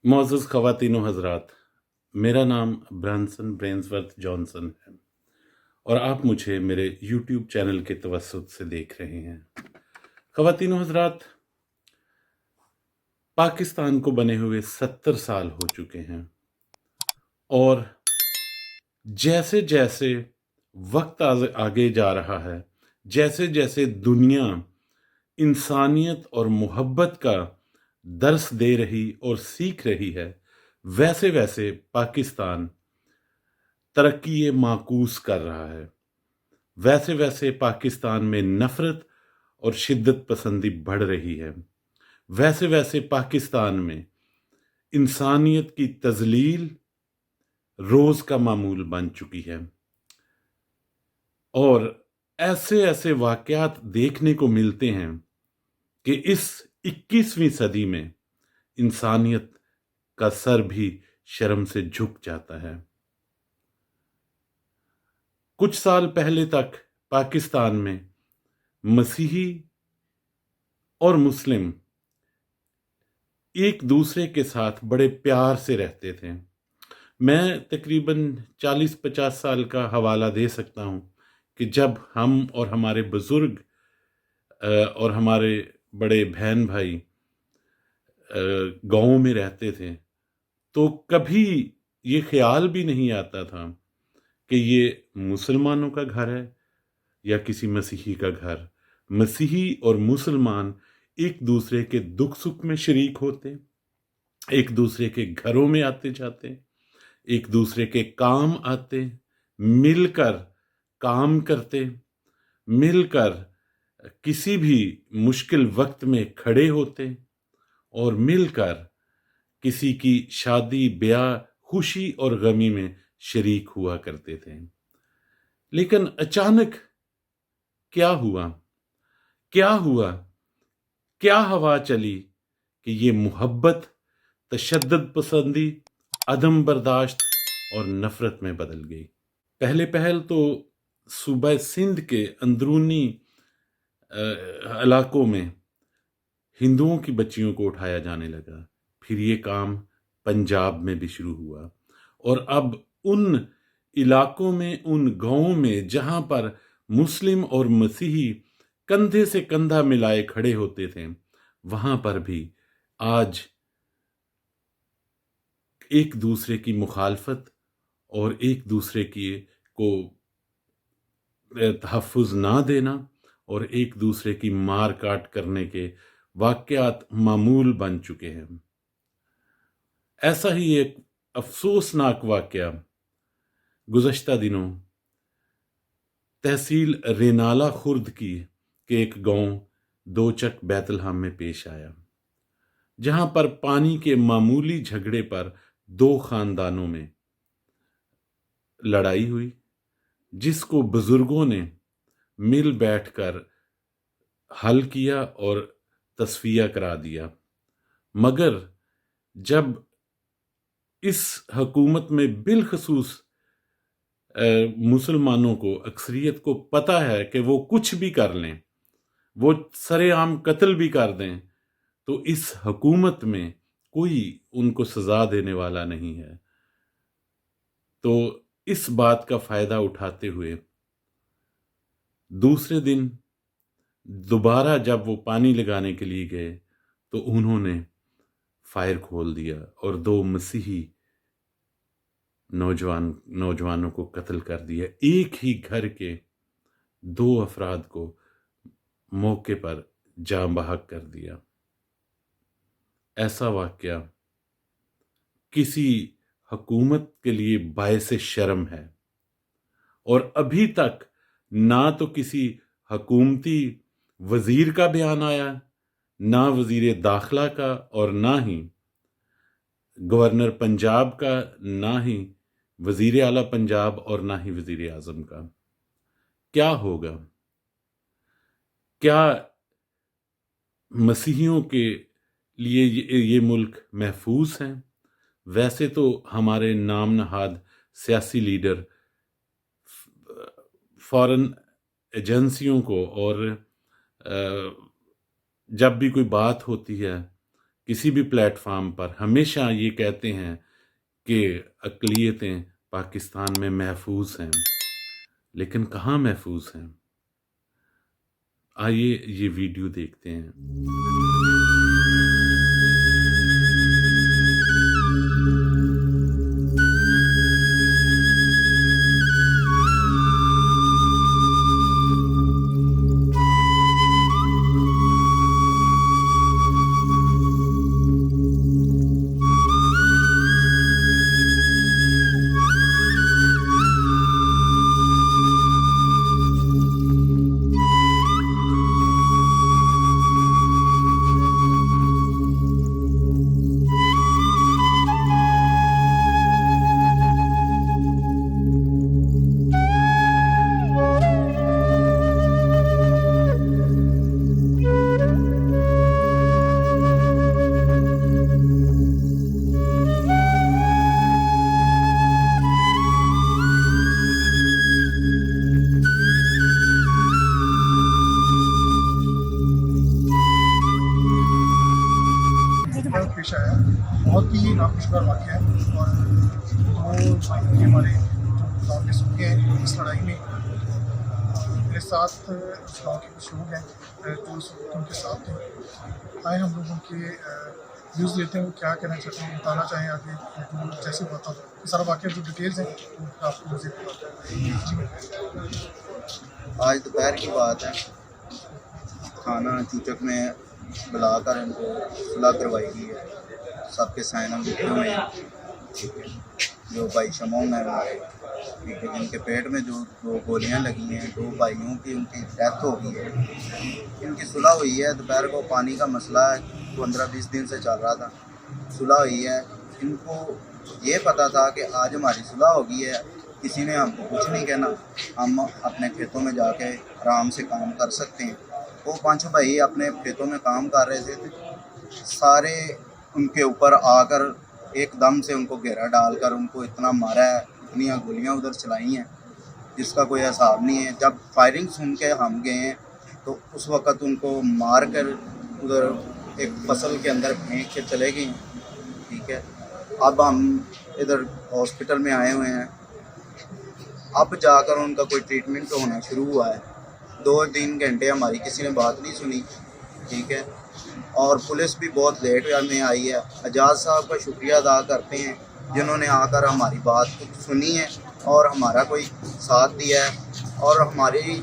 मोअज़्ज़ज़ ख़वातीन व हज़रात, मेरा नाम ब्रांसन ब्रेन्सवर्थ जॉनसन है और आप मुझे मेरे यूट्यूब चैनल के तवस्सुत से देख रहे हैं। ख़वातीन व हज़रात, पाकिस्तान को बने हुए 70 साल हो चुके हैं और जैसे जैसे वक्त आगे जा रहा है, जैसे जैसे दुनिया इंसानियत और मोहब्बत का दर्स दे रही और सीख रही है, वैसे वैसे पाकिस्तान तरक्की माकूस कर रहा है। वैसे वैसे पाकिस्तान में नफरत और शिद्दत पसंदी बढ़ रही है। वैसे वैसे पाकिस्तान में इंसानियत की तजलील रोज का मामूल बन चुकी है और ऐसे ऐसे वाकयात देखने को मिलते हैं कि इस 21वीं सदी में इंसानियत का सर भी शर्म से झुक जाता है। कुछ साल पहले तक पाकिस्तान में मसीही और मुस्लिम एक दूसरे के साथ बड़े प्यार से रहते थे। मैं तकरीबन 40-50 साल का हवाला दे सकता हूँ कि जब हम और हमारे बुजुर्ग और हमारे बड़े बहन भाई गाँव में रहते थे, तो कभी ये ख्याल भी नहीं आता था कि ये मुसलमानों का घर है या किसी मसीही का घर। मसीही और मुसलमान एक दूसरे के दुख सुख में शरीक होते, एक दूसरे के घरों में आते जाते, एक दूसरे के काम आते, मिलकर काम करते, मिलकर किसी भी मुश्किल वक्त में खड़े होते और मिलकर किसी की शादी ब्याह खुशी और गमी में शरीक हुआ करते थे। लेकिन अचानक क्या हुआ? क्या हुआ? क्या हवा चली कि ये मोहब्बत तशद्दुद पसंदी, अदम बर्दाश्त और नफरत में बदल गई। पहले पहल तो सूबा सिंध के अंदरूनी इलाकों में हिंदुओं की बच्चियों को उठाया जाने लगा। फिर ये काम पंजाब में भी शुरू हुआ और अब उन इलाकों में, उन गांवों में जहां पर मुस्लिम और मसीही कंधे से कंधा मिलाए खड़े होते थे, वहां पर भी आज एक दूसरे की मुखालफत और एक दूसरे की को तहफ़्फ़ुज़ ना देना और एक दूसरे की मार काट करने के वाक़यात मामूल बन चुके हैं। ऐसा ही एक अफ़सोसनाक वाक़या गुज़श्ता दिनों तहसील रेनाला खुर्द की के एक गांव दोचक बैतलहम में पेश आया, जहां पर पानी के मामूली झगड़े पर दो खानदानों में लड़ाई हुई, जिसको बुजुर्गों ने मिल बैठकर हल किया और तस्फिया करा दिया। मगर जब इस हुकूमत में बिलखसूस मुसलमानों को, अक्सरियत को पता है कि वो कुछ भी कर लें, वो सरेआम कत्ल भी कर दें, तो इस हुकूमत में कोई उनको सजा देने वाला नहीं है। तो इस बात का फायदा उठाते हुए दूसरे दिन दोबारा जब वो पानी लगाने के लिए गए, तो उन्होंने फायर खोल दिया और दो मसीही नौजवानों को कत्ल कर दिया। एक ही घर के दो अफराद को मौके पर जाँ बहक कर दिया। ऐसा वाकया किसी हुकूमत के लिए बायसे शर्म है और अभी तक ना तो किसी हुकूमती वजीर का बयान आया, ना वजीर दाखिला का और ना ही गवर्नर पंजाब का, ना ही वजीर आला पंजाब और ना ही वजीर आजम का। क्या होगा? क्या मसीहियों के लिए ये मुल्क महफूज है? वैसे तो हमारे नाम नहाद सियासी लीडर फॉरेन एजेंसियों को और जब भी कोई बात होती है किसी भी प्लेटफार्म पर हमेशा ये कहते हैं कि अक़लियतें पाकिस्तान में महफूज हैं, लेकिन कहाँ महफूज हैं? आइए ये वीडियो देखते हैं। पेश आया, बहुत ही नाखुशगवार वाक़या है। और दो भाई हमारे जो गुज़ार के चुके हैं इस लड़ाई में। मेरे साथ उस गाँव के कुछ लोग हैं जो उस वक्त उनके साथ थे। आए हम लोग उनके व्यूज़ लेते हैं, वो क्या कहना चाहते हैं, बताना चाहें आगे जो जैसे हुआ था ये सारा वाक़या जो डिटेल्स हैं वो आपको मुझे आज दोपहर की बात है, थाना चूचक में बुलाकर इनको सुलह करवाई गई है। सबके साइन हम लिखे हुए हैं, ठीक है। जो भाई शमौन है हमारे, ठीक है, जिनके पेट में जो दो गोलियां लगी हैं, दो भाइयों की उनकी डेथ हो गई है। इनकी सुलह हुई है। दोपहर को पानी का मसला 15-20 दिन से चल रहा था, सुलह हुई है। इनको ये पता था कि आज हमारी सुलह हो गई है, किसी ने हमको कुछ नहीं कहना, हम अपने खेतों में जाके आराम से काम कर सकते हैं। वो पांचों भाई अपने खेतों में काम कर रहे थे, सारे उनके ऊपर आकर एकदम से उनको घेरा डालकर उनको इतना मारा है, इतनी गोलियां उधर चलाई हैं जिसका कोई हिसाब नहीं है। जब फायरिंग सुन के हम गए हैं तो उस वक़्त उनको मार कर उधर एक फसल के अंदर फेंक के चले गए, ठीक है। अब हम इधर हॉस्पिटल में आए हुए हैं, अब जाकर उनका कोई ट्रीटमेंट तो होना शुरू हुआ है। 2-3 घंटे हमारी किसी ने बात नहीं सुनी, ठीक है। और पुलिस भी बहुत लेट में आई है। एजाज साहब का शुक्रिया अदा करते हैं जिन्होंने आकर हमारी बात सुनी है और हमारा कोई साथ दिया है। और हमारी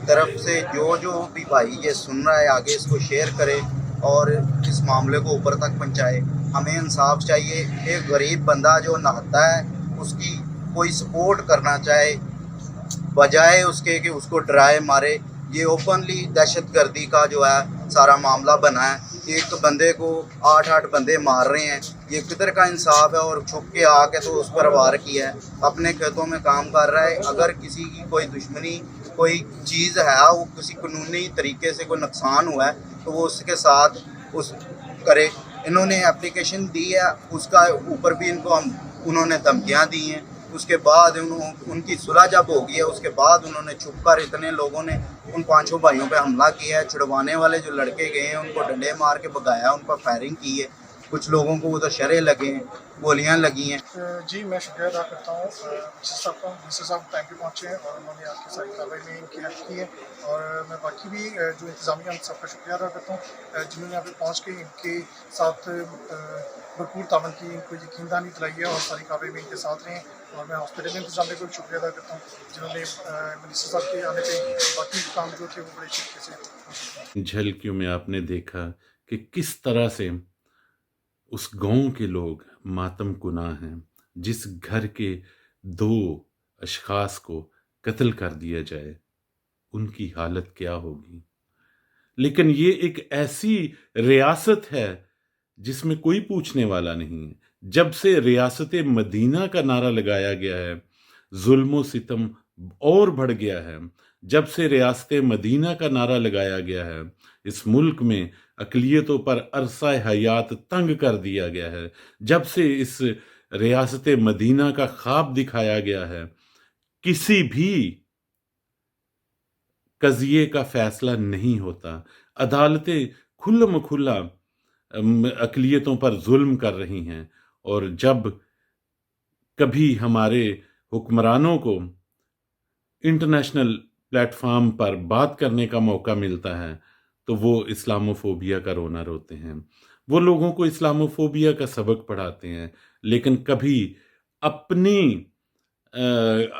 तरफ से जो भी भाई ये सुन रहा है आगे इसको शेयर करे और इस मामले को ऊपर तक पहुंचाए। हमें इंसाफ चाहिए। एक गरीब बंदा जो नहाता है उसकी कोई सपोर्ट करना चाहे, बजाय उसके कि उसको डराए मारे। ये ओपनली दहशतगर्दी का जो है सारा मामला बना है। एक बंदे को 8-8 बंदे मार रहे हैं, ये किधर का इंसाफ है। और छुप के आके तो उस पर वार किया है, अपने खेतों में काम कर रहा है। अगर किसी की कोई दुश्मनी कोई चीज़ है, वो किसी कानूनी तरीके से कोई नुकसान हुआ है तो वो उसके साथ उस करे। इन्होंने एप्लीकेशन दी है, उसका ऊपर भी उन्होंने धमकियाँ दी हैं। उसके बाद उनकी सुलह जब हो गई है उसके बाद उन्होंने छुपकर इतने लोगों ने उन पांचों भाइयों पे हमला किया है। छुड़वाने वाले जो लड़के गए हैं उनको डंडे मार के भगाया, उन पर फायरिंग की है। कुछ लोगों को उधर शरे लगे हैं, गोलियां लगी हैं। जी मैं शुक्रिया अदा करता हूँ मिस्टर साहब टाइम पे पहुँचे हैं और उन्होंने आपकी सारी कार्रवाई में इनकी हेल्प की है। और मैं बाकी भी जो इंतजामिया उन सबका शुक्रिया अदा करता हूँ जिन्होंने यहाँ पे पहुँच के इनके साथ भरपूर तावन की, इनको यकीनदानी दिलाई है और सारी कार्रवाई में इनके साथ रहे। और मैं हॉस्पिटल इंतजामिया को भी शुक्रिया अदा करता हूँ जिन्होंने मिनिस्टर साहब के आने पे बाकी काम जो थे वो बड़े तरीके से। झलकियों में आपने देखा कि किस तरह से उस गांव के लोग मातम कुनाह हैं। जिस घर के 2 अशखास को कत्ल कर दिया जाए उनकी हालत क्या होगी। लेकिन ये एक ऐसी रियासत है जिसमें कोई पूछने वाला नहीं है। जब से रियासत मदीना का नारा लगाया गया है, जुल्म सितम और बढ़ गया है। जब से रियासत मदीना का नारा लगाया गया है, इस मुल्क में अक़लियतों पर अरसा हयात तंग कर दिया गया है। जब से इस रियासत मदीना का ख्वाब दिखाया गया है, किसी भी कज़िये का फैसला नहीं होता। अदालतें खुल्लम खुल्ला اقلیتوں پر ظلم کر رہی ہیں، اور جب کبھی ہمارے حکمرانوں کو انٹرنیشنل پلیٹ فارم پر بات کرنے کا موقع ملتا ہے تو وہ اسلاموفوبیا کا رونا روتے ہیں، وہ لوگوں کو اسلاموفوبیا کا سبق پڑھاتے ہیں، لیکن کبھی اپنی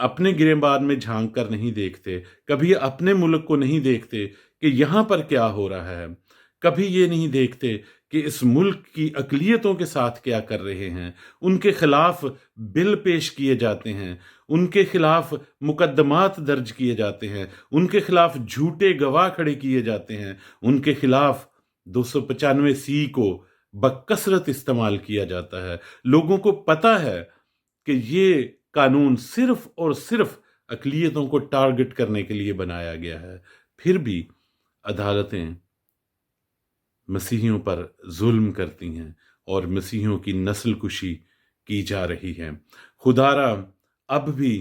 اپنے گریبان میں جھانک کر نہیں دیکھتے، کبھی اپنے ملک کو نہیں دیکھتے کہ یہاں پر کیا ہو رہا ہے، کبھی یہ نہیں دیکھتے کہ اس ملک کی اقلیتوں کے ساتھ کیا کر رہے ہیں، ان کے خلاف بل پیش کیے جاتے ہیں، ان کے خلاف مقدمات درج کیے جاتے ہیں، ان کے خلاف جھوٹے گواہ کھڑے کیے جاتے ہیں، ان کے خلاف 295 کو بکثرت استعمال کیا جاتا ہے۔ لوگوں کو پتہ ہے کہ یہ قانون صرف اور صرف اقلیتوں کو ٹارگٹ کرنے کے لیے بنایا گیا ہے، پھر بھی عدالتیں مسیحیوں پر ظلم کرتی ہیں اور مسیحیوں کی نسل کشی کی جا رہی ہے۔ خدا را اب بھی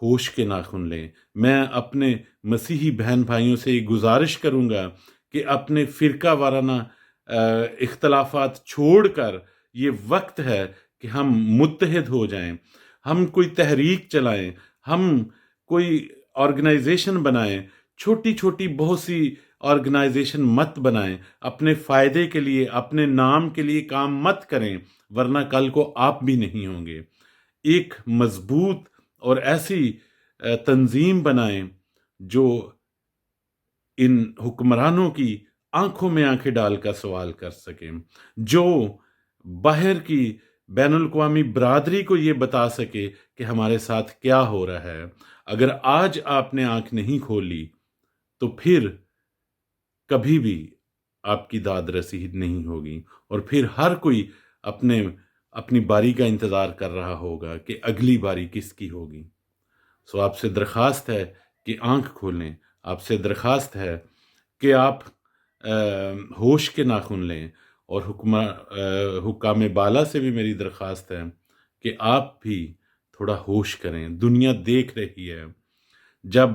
ہوش کے ناخن لیں۔ میں اپنے مسیحی بہن بھائیوں سے یہ گزارش کروں گا کہ اپنے فرقہ وارانہ اختلافات چھوڑ کر یہ وقت ہے کہ ہم متحد ہو جائیں، ہم کوئی تحریک چلائیں، ہم کوئی آرگنائزیشن بنائیں، چھوٹی چھوٹی بہت سی آرگنائزیشن مت بنائیں، اپنے فائدے کے لیے اپنے نام کے لیے کام مت کریں، ورنہ کل کو آپ بھی نہیں ہوں گے۔ ایک مضبوط اور ایسی تنظیم بنائیں جو ان حکمرانوں کی آنکھوں میں آنکھیں ڈال کر سوال کر سکیں، جو باہر کی بین الاقوامی برادری کو یہ بتا سکے کہ ہمارے ساتھ کیا ہو رہا ہے۔ اگر آج آپ نے آنکھ نہیں کھولی تو پھر کبھی بھی آپ کی داد رسی نہیں ہوگی، اور پھر ہر کوئی اپنی باری کا انتظار کر رہا ہوگا کہ اگلی باری کس کی ہوگی۔ سو آپ سے درخواست ہے کہ آنکھ کھولیں، آپ سے درخواست ہے کہ آپ ہوش کے ناخن لیں، اور حکام بالا سے بھی میری درخواست ہے کہ آپ بھی تھوڑا ہوش کریں۔ دنیا دیکھ رہی ہے، جب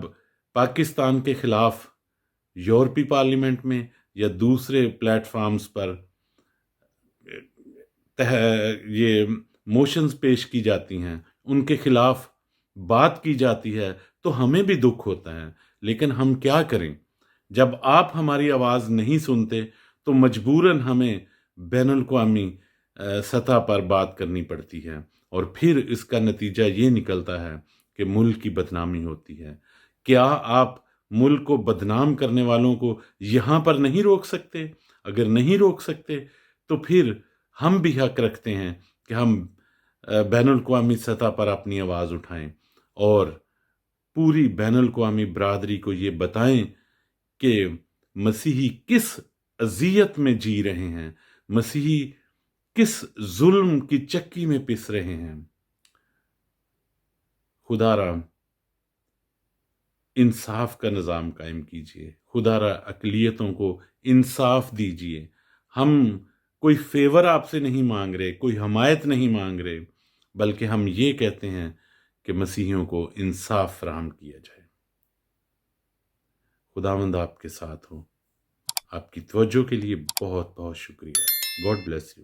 پاکستان کے خلاف یورپی پارلیمنٹ میں یا دوسرے پلیٹ فارمز پر یہ موشنز پیش کی جاتی ہیں، ان کے خلاف بات کی جاتی ہے، تو ہمیں بھی دکھ ہوتا ہے، لیکن ہم کیا کریں؟ جب آپ ہماری آواز نہیں سنتے تو مجبوراً ہمیں بین الاقوامی سطح پر بات کرنی پڑتی ہے، اور پھر اس کا نتیجہ یہ نکلتا ہے کہ ملک کی بدنامی ہوتی ہے۔ کیا آپ ملک کو بدنام کرنے والوں کو یہاں پر نہیں روک سکتے؟ اگر نہیں روک سکتے تو پھر ہم بھی حق رکھتے ہیں کہ ہم بین الاقوامی سطح پر اپنی آواز اٹھائیں، اور پوری بین الاقوامی برادری کو یہ بتائیں کہ مسیحی کس اذیت میں جی رہے ہیں، مسیحی کس ظلم کی چکی میں پس رہے ہیں۔ خدا را انصاف کا نظام قائم کیجیے، خدا را اقلیتوں کو انصاف دیجیے۔ ہم کوئی فیور آپ سے نہیں مانگ رہے، کوئی حمایت نہیں مانگ رہے، بلکہ ہم یہ کہتے ہیں کہ مسیحیوں کو انصاف فراہم کیا جائے۔ خداوند آپ کے ساتھ ہو۔ آپ کی توجہ کے لیے بہت بہت شکریہ۔ God bless you.